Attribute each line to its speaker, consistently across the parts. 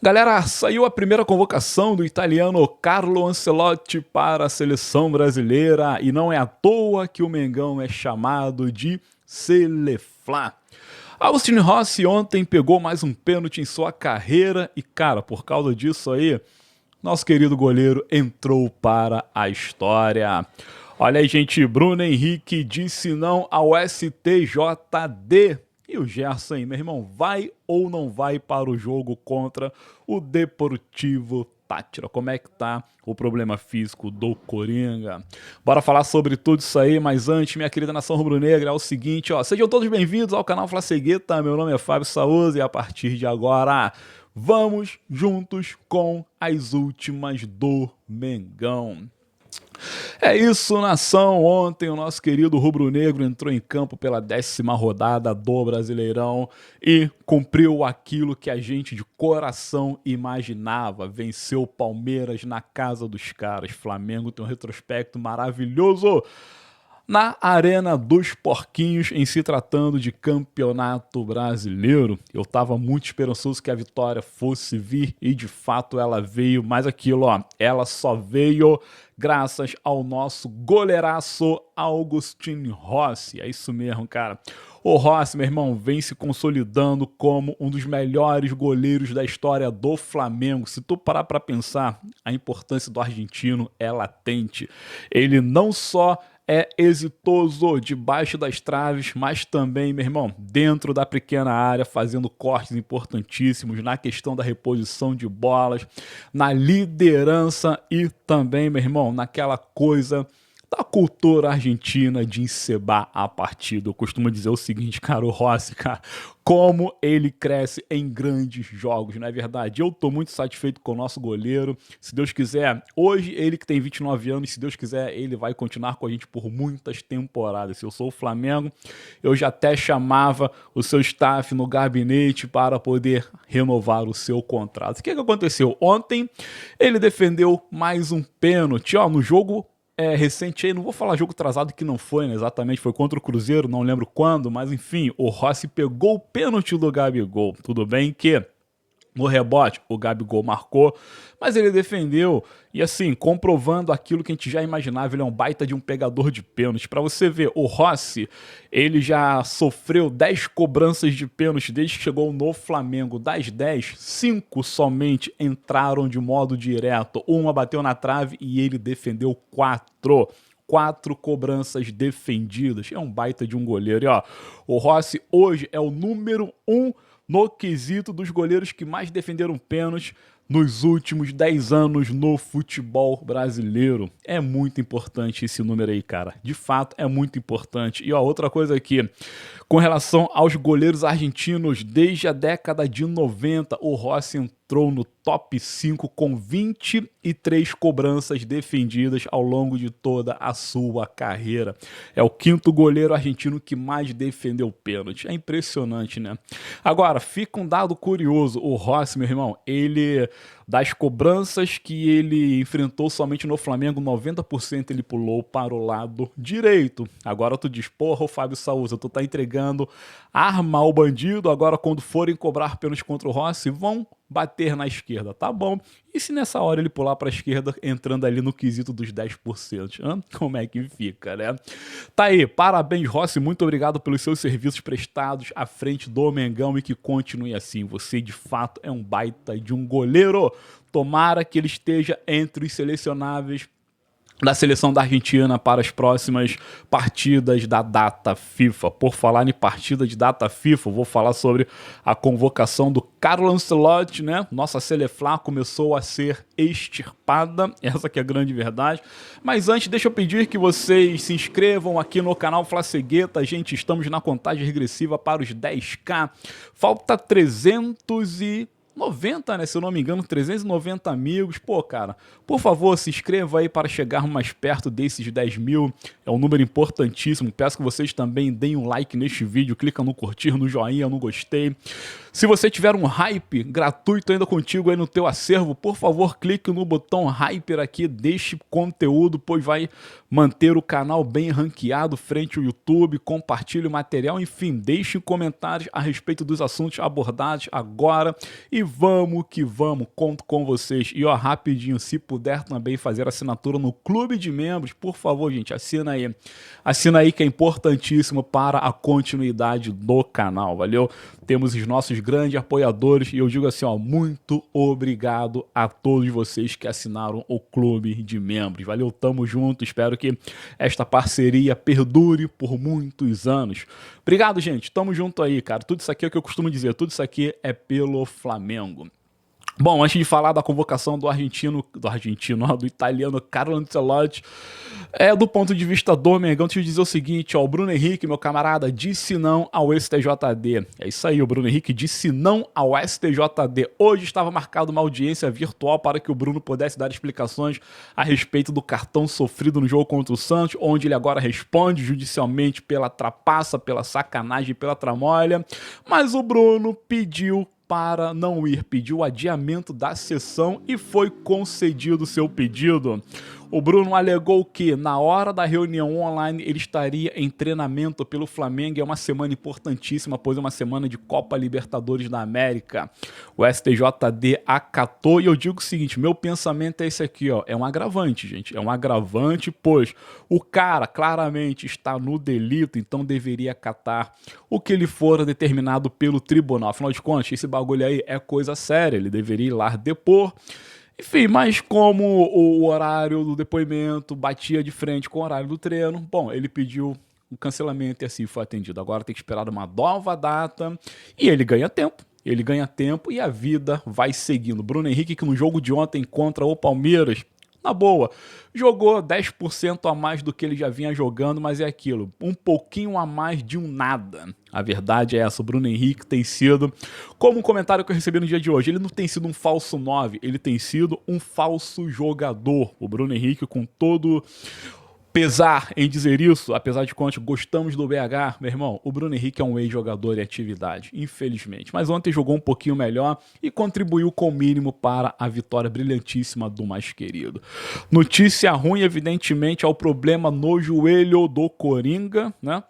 Speaker 1: Galera, saiu a primeira convocação do italiano Carlo Ancelotti para a seleção brasileira e não é à toa que o Mengão é chamado de Seleflá. Agostinho Rossi ontem pegou mais um pênalti em sua carreira e, cara, por causa disso aí, nosso querido goleiro entrou para a história. Olha aí, gente, Bruno Henrique disse não ao STJD. E o Gerson, meu irmão, vai ou não vai para o jogo contra o Deportivo Táchira? Como é que tá o problema físico do Coringa? Bora falar sobre tudo isso aí, mas antes, minha querida nação rubro-negra, é o seguinte, ó, sejam todos bem-vindos ao canal Flacegueta, meu nome é Fábio Saúza e a partir de agora, vamos juntos com as últimas do Mengão. É isso, nação. Ontem o nosso querido rubro-negro entrou em campo pela 10ª rodada do Brasileirão e cumpriu aquilo que a gente de coração imaginava. Venceu o Palmeiras na casa dos caras. Flamengo tem um retrospecto maravilhoso na Arena dos Porquinhos, em se tratando de campeonato brasileiro. Eu estava muito esperançoso que a vitória fosse vir e de fato ela veio, mas aquilo, ó, ela só veio graças ao nosso goleiraço Agostinho Rossi. É isso mesmo, cara. O Rossi, meu irmão, vem se consolidando como um dos melhores goleiros da história do Flamengo. Se tu parar para pensar, a importância do argentino é latente. Ele não só é exitoso debaixo das traves, mas também, meu irmão, dentro da pequena área, fazendo cortes importantíssimos na questão da reposição de bolas, na liderança e também, meu irmão, naquela coisa da cultura argentina de encebar a partida. Eu costumo dizer o seguinte, cara, o Rossi, cara, como ele cresce em grandes jogos, não é verdade? Eu tô muito satisfeito com o nosso goleiro. Se Deus quiser, hoje ele que tem 29 anos, se Deus quiser, ele vai continuar com a gente por muitas temporadas. Se eu sou o Flamengo, eu já até chamava o seu staff no gabinete para poder renovar o seu contrato. O que aconteceu? Ontem ele defendeu mais um pênalti, ó, no jogo recente aí, não vou falar jogo atrasado que não foi, né? Exatamente, foi contra o Cruzeiro, não lembro quando, mas enfim, o Rossi pegou o pênalti do Gabigol. Tudo bem que no rebote o Gabigol marcou, mas ele defendeu e assim, comprovando aquilo que a gente já imaginava, ele é um baita de um pegador de pênalti. Para você ver, o Rossi, ele já sofreu 10 cobranças de pênalti desde que chegou no Flamengo. Das 10, 5 somente entraram de modo direto. Uma bateu na trave e ele defendeu 4. 4 cobranças defendidas. É um baita de um goleiro. E ó, o Rossi hoje é o número 1 no quesito dos goleiros que mais defenderam pênaltis nos últimos 10 anos no futebol brasileiro. É muito importante esse número aí, cara. De fato, é muito importante. E ó, outra coisa aqui, com relação aos goleiros argentinos, desde a década de 90, o Rossi entrou no top 5 com 23 cobranças defendidas ao longo de toda a sua carreira. É o 5º goleiro argentino que mais defendeu pênalti. É impressionante, né? Agora, fica um dado curioso. O Rossi, meu irmão, ele, das cobranças que ele enfrentou somente no Flamengo, 90% ele pulou para o lado direito. Agora tu diz, porra, o Fábio Saúza, tu tá entregando arma ao bandido, agora quando forem cobrar pênalti contra o Rossi, vão bater na esquerda, tá bom? E se nessa hora ele pular para a esquerda, entrando ali no quesito dos 10%? Como é que fica, né? Tá aí, parabéns, Rossi, muito obrigado pelos seus serviços prestados à frente do Mengão e que continue assim. Você, de fato, é um baita de um goleiro. Tomara que ele esteja entre os selecionáveis da seleção da Argentina para as próximas partidas da data FIFA. Por falar em partida de data FIFA, vou falar sobre a convocação do Carlo Ancelotti, né? Nossa Seleflá começou a ser extirpada, essa que é a grande verdade. Mas antes, deixa eu pedir que vocês se inscrevam aqui no canal Flacegueta. Gente, estamos na contagem regressiva para os 10k. Falta 390, né? Se eu não me engano, 390 amigos. Pô, cara, por favor, se inscreva aí para chegar mais perto desses 10 mil. É um número importantíssimo. Peço que vocês também deem um like neste vídeo, clica no curtir, no joinha, no gostei. Se você tiver um hype gratuito ainda contigo aí no teu acervo, por favor, clique no botão hyper aqui, deixe conteúdo, pois vai manter o canal bem ranqueado frente ao YouTube, compartilhe o material, enfim, deixe comentários a respeito dos assuntos abordados agora e que vamos, conto com vocês. E ó, rapidinho, se puder também fazer assinatura no Clube de Membros, por favor, gente, assina aí. Assina aí que é importantíssimo para a continuidade do canal, valeu? Temos os nossos grandes apoiadores e eu digo assim, ó, muito obrigado a todos vocês que assinaram o Clube de Membros, valeu? Tamo junto, espero que esta parceria perdure por muitos anos. Obrigado, gente, tamo junto aí, cara. Tudo isso aqui é o que eu costumo dizer, tudo isso aqui é pelo Flamengo. Bom, antes de falar da convocação do italiano Carlo Ancelotti, do ponto de vista do Mengão, deixa eu dizer o seguinte, ó, o Bruno Henrique, meu camarada, disse não ao STJD. É isso aí, o Bruno Henrique disse não ao STJD. Hoje estava marcada uma audiência virtual para que o Bruno pudesse dar explicações a respeito do cartão sofrido no jogo contra o Santos, onde ele agora responde judicialmente pela trapaça, pela sacanagem, pela tramóia, mas o Bruno pediu para não ir, pediu o adiamento da sessão e foi concedido seu pedido. O Bruno alegou que, na hora da reunião online, ele estaria em treinamento pelo Flamengo. É uma semana importantíssima, pois é uma semana de Copa Libertadores da América. O STJD acatou e eu digo o seguinte, meu pensamento é esse aqui, ó, é um agravante, gente. É um agravante, pois o cara claramente está no delito, então deveria acatar o que ele for determinado pelo tribunal. Afinal de contas, esse bagulho aí é coisa séria, ele deveria ir lá depor. Enfim, mas como o horário do depoimento batia de frente com o horário do treino, bom, ele pediu o cancelamento e assim foi atendido. Agora tem que esperar uma nova data e ele ganha tempo. Ele ganha tempo e a vida vai seguindo. Bruno Henrique, que no jogo de ontem contra o Palmeiras, na boa, jogou 10% a mais do que ele já vinha jogando, mas é aquilo, um pouquinho a mais de um nada. A verdade é essa, o Bruno Henrique tem sido, como um comentário que eu recebi no dia de hoje, ele não tem sido um falso 9, ele tem sido um falso jogador. O Bruno Henrique, com todo pesar em dizer isso, apesar de contas, gostamos do BH, meu irmão, o Bruno Henrique é um ex-jogador em atividade, infelizmente. Mas ontem jogou um pouquinho melhor e contribuiu com o mínimo para a vitória brilhantíssima do mais querido. Notícia ruim, evidentemente, é o problema no joelho do Coringa, né?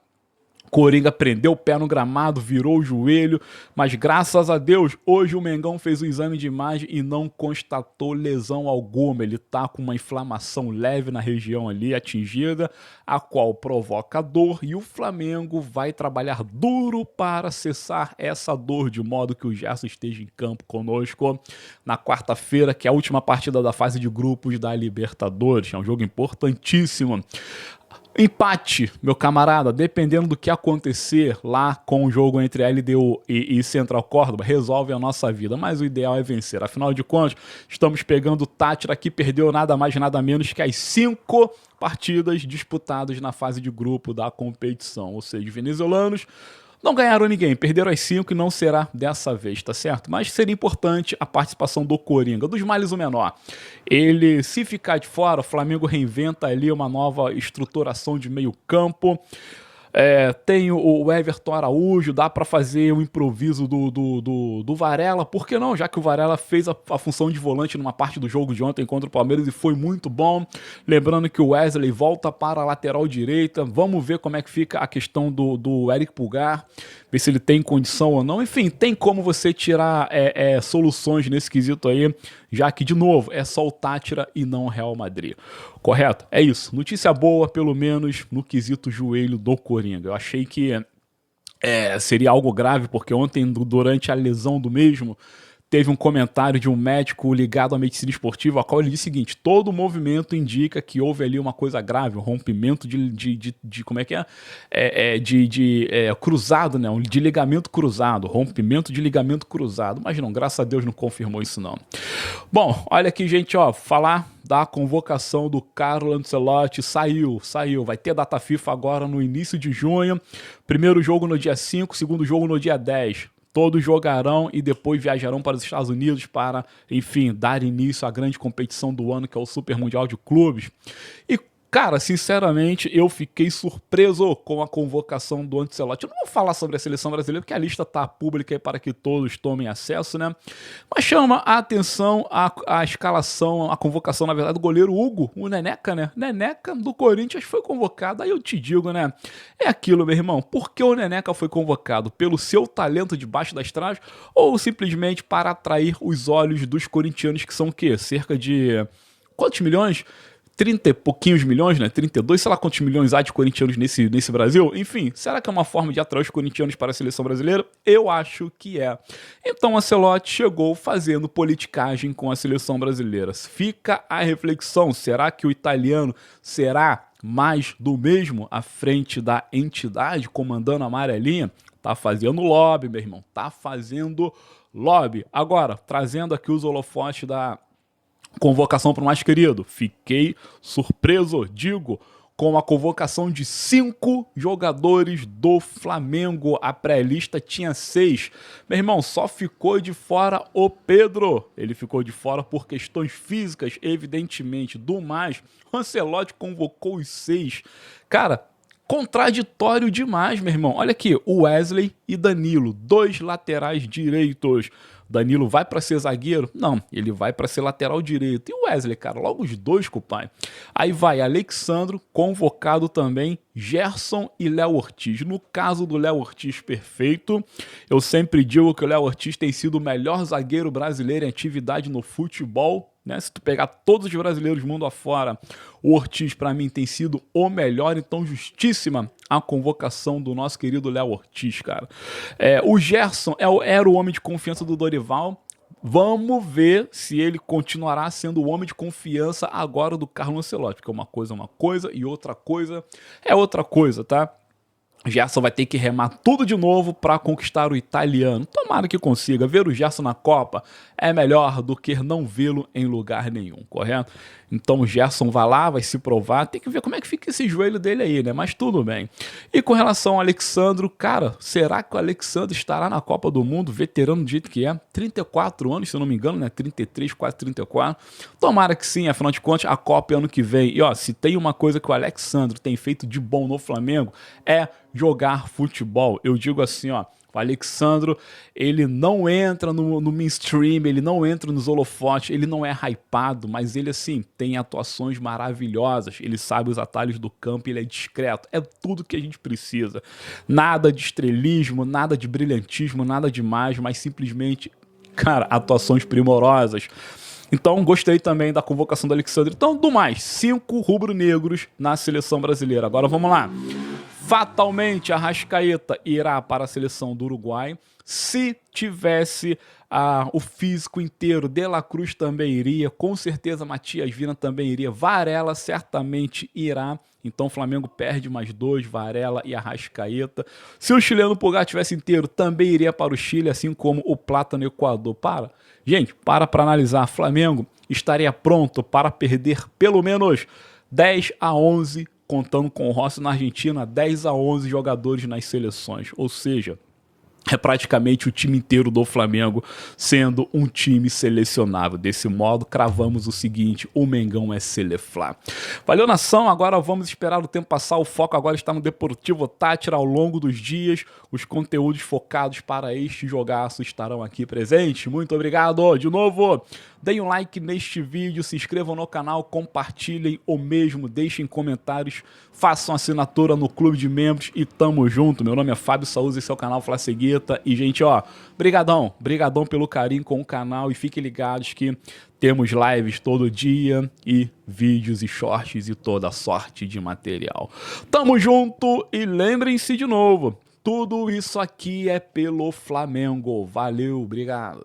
Speaker 1: Coringa prendeu o pé no gramado, virou o joelho, mas graças a Deus, hoje o Mengão fez o exame de imagem e não constatou lesão alguma. Ele tá com uma inflamação leve na região ali atingida, a qual provoca dor, e o Flamengo vai trabalhar duro para cessar essa dor, de modo que o Gerson esteja em campo conosco na quarta-feira, que é a última partida da fase de grupos da Libertadores. É um jogo importantíssimo. Empate, meu camarada, dependendo do que acontecer lá com o jogo entre LDU e Central Córdoba, resolve a nossa vida, mas o ideal é vencer. Afinal de contas, estamos pegando o Tátira, que perdeu nada mais nada menos que as 5 partidas disputadas na fase de grupo da competição, ou seja, os venezuelanos não ganharam ninguém, perderam as 5 e não será dessa vez, tá certo? Mas seria importante a participação do Coringa, dos males o menor. Ele, se ficar de fora, o Flamengo reinventa ali uma nova estruturação de meio campo. Tem o Everton Araújo, dá para fazer o improviso do Varela, por que não? Já que o Varela fez a função de volante numa parte do jogo de ontem contra o Palmeiras e foi muito bom. Lembrando que o Wesley volta para a lateral direita, vamos ver como é que fica a questão do Eric Pulgar, ver se ele tem condição ou não. Enfim, tem como você tirar soluções nesse quesito aí, já que, de novo, é só o Tátira e não o Real Madrid. Correto? É isso. Notícia boa, pelo menos no quesito joelho do Coringa. Eu achei que seria algo grave, porque ontem, durante a lesão do mesmo, teve um comentário de um médico ligado à medicina esportiva, a qual ele disse o seguinte: todo movimento indica que houve ali uma coisa grave, um rompimento como é que cruzado, né? De ligamento cruzado, rompimento de ligamento cruzado. Mas não, graças a Deus não confirmou isso não. Bom, olha aqui, gente, ó, falar da convocação do Carlo Ancelotti, saiu, vai ter data FIFA agora no início de junho, primeiro jogo no dia 5, segundo jogo no dia 10. Todos jogarão e depois viajarão para os Estados Unidos para, enfim, dar início à grande competição do ano, que é o Super Mundial de Clubes. E Cara, sinceramente, eu fiquei surpreso com a convocação do Ancelotti. Eu não vou falar sobre a seleção brasileira, porque a lista tá pública aí para que todos tomem acesso, né? Mas chama a atenção a escalação, a convocação, na verdade, do goleiro Hugo, o Neneca, né? Neneca do Corinthians foi convocado. Aí eu te digo, né? É aquilo, meu irmão. Por que o Neneca foi convocado? Pelo seu talento debaixo das traves ou simplesmente para atrair os olhos dos corintianos, que são o quê? Cerca de quantos milhões? 30 e pouquinhos milhões, né? 32, sei lá quantos milhões há de corintianos nesse Brasil. Enfim, será que é uma forma de atrair os corintianos para a seleção brasileira? Eu acho que é. Então, Ancelotti chegou fazendo politicagem com a seleção brasileira. Fica a reflexão, será que o italiano será mais do mesmo à frente da entidade, comandando a amarelinha? Tá fazendo lobby, meu irmão, tá fazendo lobby. Agora, trazendo aqui os holofotes da convocação para o mais querido. Fiquei surpreso, digo, com a convocação de 5 jogadores do Flamengo. A pré-lista tinha 6. Meu irmão, só ficou de fora o Pedro. Ele ficou de fora por questões físicas, evidentemente. Do mais, o Ancelotti convocou os 6. Cara, contraditório demais, meu irmão. Olha aqui, o Wesley e Danilo, 2 laterais direitos. Danilo vai para ser zagueiro? Não, ele vai para ser lateral direito. E o Wesley, cara, logo os 2, compadre. Aí vai Alexandro, convocado também, Gerson e Léo Ortiz. No caso do Léo Ortiz, perfeito. Eu sempre digo que o Léo Ortiz tem sido o melhor zagueiro brasileiro em atividade no futebol, né? Se tu pegar todos os brasileiros mundo afora, o Ortiz para mim tem sido o melhor, então justíssima a convocação do nosso querido Léo Ortiz, cara. O Gerson era o homem de confiança do Dorival. Vamos ver se ele continuará sendo o homem de confiança agora do Carlo Ancelotti, porque uma coisa é uma coisa e outra coisa é outra coisa, tá? Gerson vai ter que remar tudo de novo para conquistar o italiano. Tomara que consiga. Ver o Gerson na Copa é melhor do que não vê-lo em lugar nenhum, correto? Então o Gerson vai lá, vai se provar. Tem que ver como é que fica esse joelho dele aí, né? Mas tudo bem. E com relação ao Alexandro, cara, será que o Alexandro estará na Copa do Mundo, veterano do jeito que é? 34 anos, se eu não me engano, né? 33, quase 34. Tomara que sim, afinal de contas, a Copa é ano que vem. E ó, se tem uma coisa que o Alexandro tem feito de bom no Flamengo, é jogar futebol. Eu digo assim, ó, o Alexandro, ele não entra no mainstream, ele não entra nos holofotes, ele não é hypado, mas ele, assim, tem atuações maravilhosas, ele sabe os atalhos do campo, ele é discreto, é tudo que a gente precisa. Nada de estrelismo, nada de brilhantismo, nada demais, mas simplesmente, cara, atuações primorosas. Então, gostei também da convocação do Alexandre. Então, do mais, 5 rubro-negros na seleção brasileira. Agora, vamos lá. Fatalmente, a Arrascaeta irá para a seleção do Uruguai. Se tivesse o físico inteiro, De La Cruz também iria. Com certeza, Matias Vina também iria. Varela certamente irá. Então, o Flamengo perde mais 2, Varela e Arrascaeta. Se o chileno Pulgar tivesse inteiro, também iria para o Chile, assim como o Plata no Equador. Gente, para analisar. Flamengo estaria pronto para perder pelo menos 10-11, contando com o Rossi na Argentina, 10-11 jogadores nas seleções. Ou seja, é praticamente o time inteiro do Flamengo sendo um time selecionável. Desse modo, cravamos o seguinte: o Mengão é Seleflá. Valeu, nação. Agora vamos esperar o tempo passar. O foco agora está no Deportivo Táchira ao longo dos dias. Os conteúdos focados para este jogaço estarão aqui presentes. Muito obrigado. De novo, deem um like neste vídeo, se inscrevam no canal, compartilhem o mesmo, deixem comentários, façam assinatura no Clube de Membros e tamo junto. Meu nome é Fábio Saúza, esse é o canal Flacegueta. E, gente, ó, brigadão pelo carinho com o canal e fiquem ligados que temos lives todo dia e vídeos e shorts e toda sorte de material. Tamo junto e lembrem-se de novo, tudo isso aqui é pelo Flamengo. Valeu, obrigado.